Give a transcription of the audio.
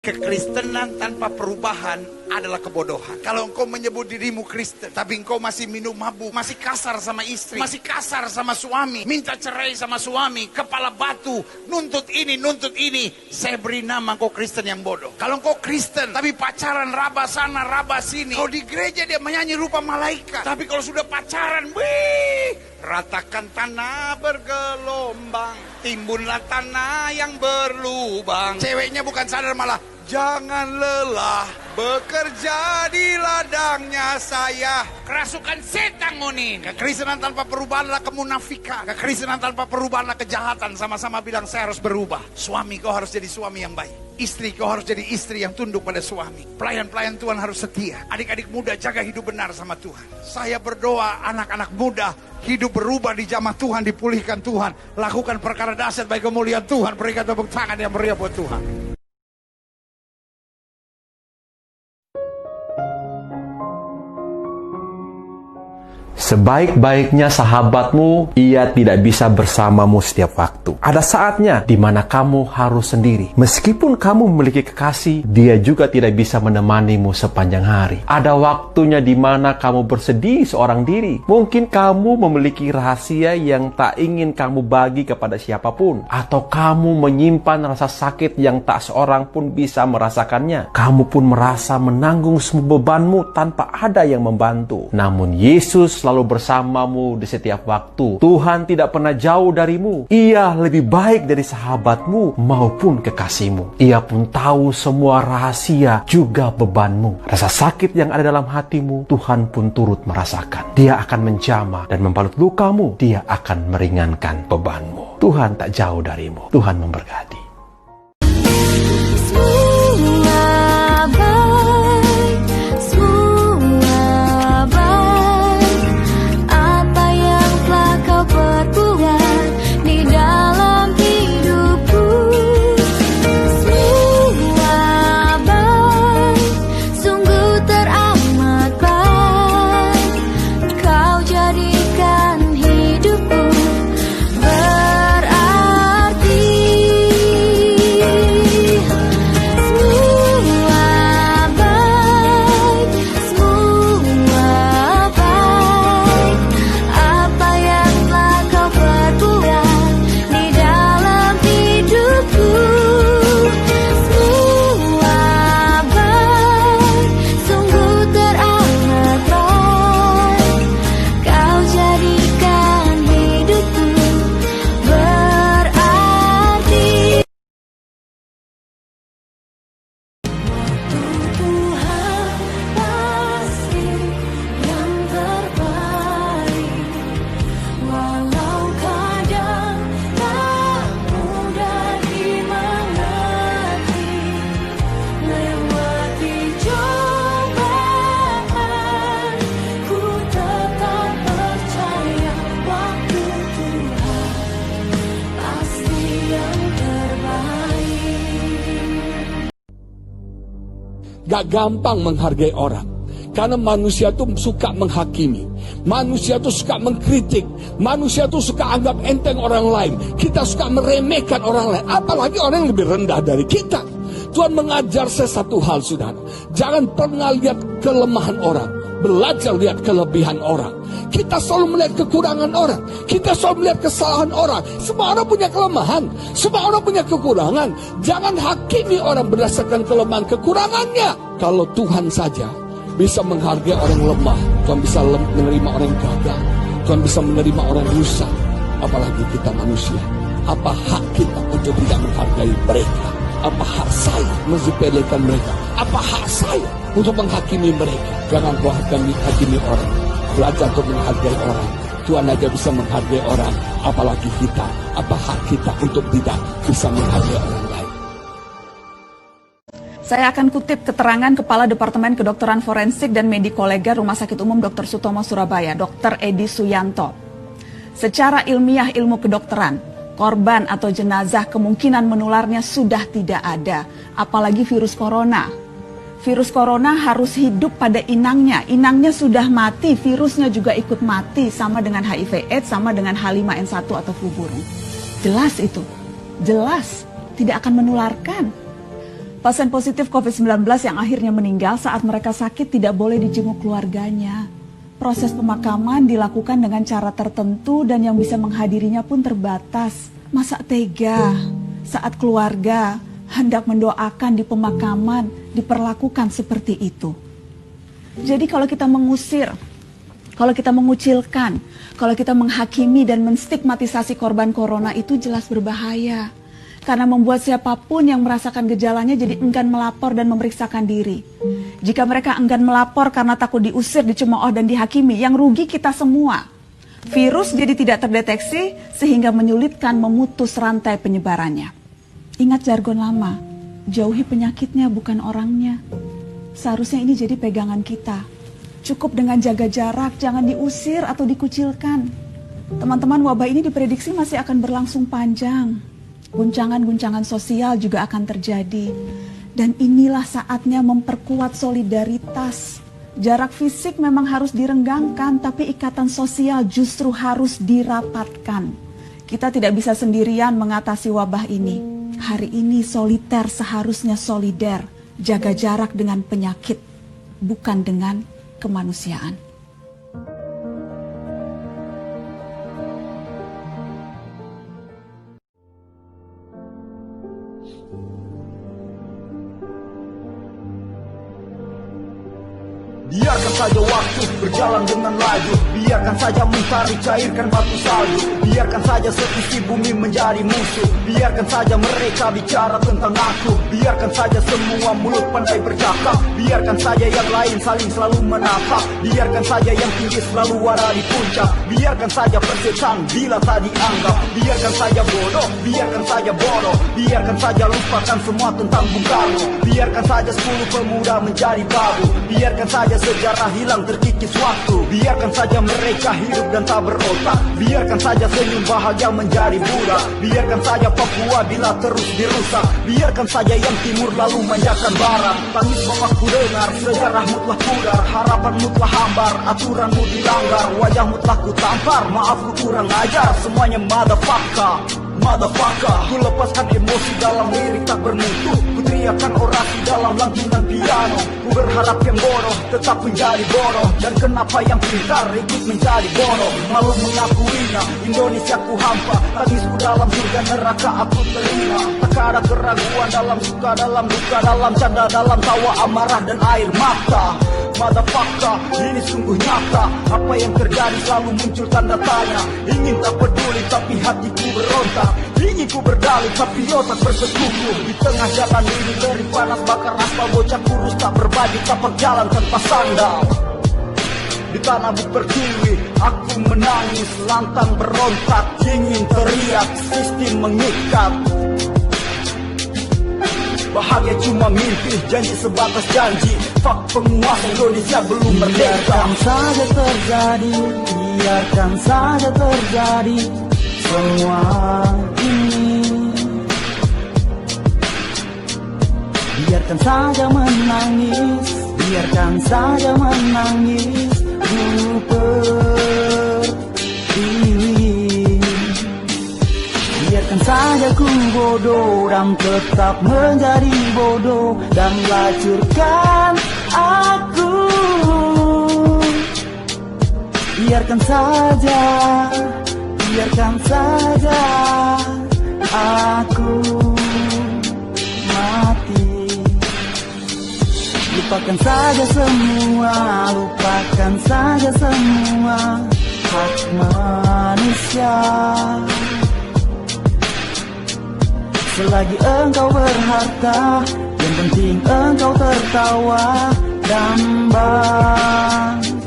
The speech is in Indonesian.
Kekristenan tanpa perubahan adalah kebodohan. Kalau engkau menyebut dirimu Kristen, tapi engkau masih minum mabuk, masih kasar sama istri, masih kasar sama suami, minta cerai sama suami, kepala batu, nuntut ini, saya beri nama engkau Kristen yang bodoh. Kalau engkau Kristen, tapi pacaran raba sana, raba sini, kalau di gereja dia menyanyi rupa malaikat, tapi kalau sudah pacaran, wih, ratakan tanah bergelombang, timbunlah tanah yang berlubang. Ceweknya bukan sadar malah, jangan lelah bekerja di ladangnya saya. Kerasukan setan ngonin. Kekristenan tanpa perubahan adalah kemunafikan. Kekristenan tanpa perubahan adalah kejahatan. Sama-sama bilang saya harus berubah. Suami kau harus jadi suami yang baik. Istri kau harus jadi istri yang tunduk pada suami. Pelayan-pelayan Tuhan harus setia. Adik-adik muda jaga hidup benar sama Tuhan. Saya berdoa anak-anak muda hidup berubah di jamaah Tuhan, dipulihkan Tuhan. Lakukan perkara dahsyat bagi kemuliaan Tuhan. Berikan tepuk tangan yang meriah buat Tuhan. Sebaik-baiknya sahabatmu, ia tidak bisa bersamamu setiap waktu. Ada saatnya di mana kamu harus sendiri. Meskipun kamu memiliki kekasih, dia juga tidak bisa menemanimu sepanjang hari. Ada waktunya di mana kamu bersedih seorang diri. Mungkin kamu memiliki rahasia yang tak ingin kamu bagi kepada siapapun. Atau kamu menyimpan rasa sakit yang tak seorang pun bisa merasakannya. Kamu pun merasa menanggung semua bebanmu tanpa ada yang membantu. Namun Yesus selalu bersamamu di setiap waktu. Tuhan tidak pernah jauh darimu. Ia lebih baik dari sahabatmu maupun kekasihmu. Ia pun tahu semua rahasia juga bebanmu. Rasa sakit yang ada dalam hatimu, Tuhan pun turut merasakan. Dia akan menjamah dan membalut lukamu. Dia akan meringankan bebanmu. Tuhan tak jauh darimu. Tuhan memberkati. Gak gampang menghargai orang. Karena manusia itu suka menghakimi. Manusia itu suka mengkritik. Manusia itu suka anggap enteng orang lain. Kita suka meremehkan orang lain. Apalagi orang yang lebih rendah dari kita. Tuhan mengajar saya satu hal, saudara. Jangan pernah lihat kelemahan orang. Belajar lihat kelebihan orang. Kita selalu melihat kekurangan orang. Kita selalu melihat kesalahan orang. Semua orang punya kelemahan. Semua orang punya kekurangan. Jangan hakimi orang berdasarkan kelemahan kekurangannya. Kalau Tuhan saja bisa menghargai orang lemah, Tuhan bisa menerima orang yang gagal, Tuhan bisa menerima orang rusak. Apalagi kita manusia. Apa hak kita untuk tidak menghargai mereka? Apa hak saya mensepelekan mereka? Apa hak saya untuk menghakimi mereka? Jangan kau hakimi orang. Belajar untuk menghargai orang. Tuhan aja bisa menghargai orang. Apalagi kita. Apa hak kita untuk tidak bisa menghargai orang lain? Saya akan kutip keterangan Kepala Departemen Kedokteran Forensik dan Medikolegal Rumah Sakit Umum Dr. Sutomo Surabaya, Dr. Edi Suyanto. Secara ilmiah ilmu kedokteran, korban atau jenazah kemungkinan menularnya sudah tidak ada, apalagi virus corona. Virus corona harus hidup pada inangnya. Inangnya sudah mati, virusnya juga ikut mati, sama dengan HIV/AIDS, sama dengan H5N1 atau flu burung. Jelas itu, jelas tidak akan menularkan. Pasien positif COVID-19 yang akhirnya meninggal saat mereka sakit tidak boleh dijenguk keluarganya. Proses pemakaman dilakukan dengan cara tertentu dan yang bisa menghadirinya pun terbatas. Masa tega saat keluarga hendak mendoakan di pemakaman diperlakukan seperti itu. Jadi kalau kita mengusir, kalau kita mengucilkan, kalau kita menghakimi dan menstigmatisasi korban corona itu jelas berbahaya. Karena membuat siapapun yang merasakan gejalanya jadi enggan melapor dan memeriksakan diri. Jika mereka enggan melapor karena takut diusir, dicemooh dan dihakimi, yang rugi kita semua. Virus jadi tidak terdeteksi sehingga menyulitkan memutus rantai penyebarannya. Ingat jargon lama, jauhi penyakitnya bukan orangnya. Seharusnya ini jadi pegangan kita. Cukup dengan jaga jarak, jangan diusir atau dikucilkan. Teman-teman, wabah ini diprediksi masih akan berlangsung panjang. Guncangan-guncangan sosial juga akan terjadi. Dan inilah saatnya memperkuat solidaritas. Jarak fisik memang harus direnggangkan, tapi ikatan sosial justru harus dirapatkan. Kita tidak bisa sendirian mengatasi wabah ini. Hari ini soliter seharusnya solider. Jaga jarak dengan penyakit, bukan dengan kemanusiaan. Biarkan saja waktu berjalan dengan laju. Biarkan saja mentari cairkan batu salju. Biarkan saja seisi bumi menjadi musuh. Biarkan saja mereka bicara tentang aku. Biarkan saja semua mulut pandai bercakap. Biarkan saja yang lain saling selalu menatap. Biarkan saja yang tinggi selalu ada di puncak. Biarkan saja persetan bila tak dianggap. Biarkan saja bodoh, biarkan saja bodoh. Biarkan saja lupakan semua tentang Bung Karno. Biarkan saja 10 pemuda menjadi babu. Biarkan saja sejarah hilang terkikis waktu. Biarkan saja mereka hidup dan tak berotak. Biarkan saja senyum bahagia menjadi budak. Biarkan saja Papua bila terus dirusak. Biarkan saja yang timur lalu manjakan barat. Tangis bapakku dengar, sejarahmu telah pudar. Harapanmu telah hambar, aturanmu dilanggar. Wajahmu telah ku tampar, maaf ku kurang ajar. Semuanya motherfucker. Ku lepaskan emosi dalam lirik tak bermutu. Ku teriakan orasi dalam lantunan piano. Ku berharap yang bodoh tetap menjadi bodoh. Dan kenapa yang pintar ikut menjadi bodoh. Malu mengakuinya, Indonesia ku hampa. Tangisku dalam surga neraka aku terima. Tak ada keraguan dalam suka, dalam duka, dalam canda, dalam tawa, amarah dan air mata. Motherfucker, ini sungguh nyata. Apa yang terjadi selalu muncul tanda tanya. Ingin tak peduli tapi hatiku berontak. Ingin ku berdalih tapi otak bersekutu. Di tengah jalan ini dari panas bakar aspal. Bocah kurus tak berbaju tapak jalan tanpa sandal. Di tanah buk pertiwi aku menangis lantang berontak. Ingin teriak sistem mengikat. Bahagia cuma mimpi, janji sebatas janji. Fuck penguasa Indonesia belum merdeka. Biarkan saja terjadi, biarkan saja terjadi semua ini. Biarkan saja menangis, biarkan saja menangis. Ku pertiwi. Biarkan saja ku bodoh dan tetap menjadi bodoh. Dan lacurkan aku. Biarkan saja, biarkan saja aku mati. Lupakan saja semua, lupakan saja semua hak manusia. Selagi engkau berharta, yang penting engkau tertawa dan bangga.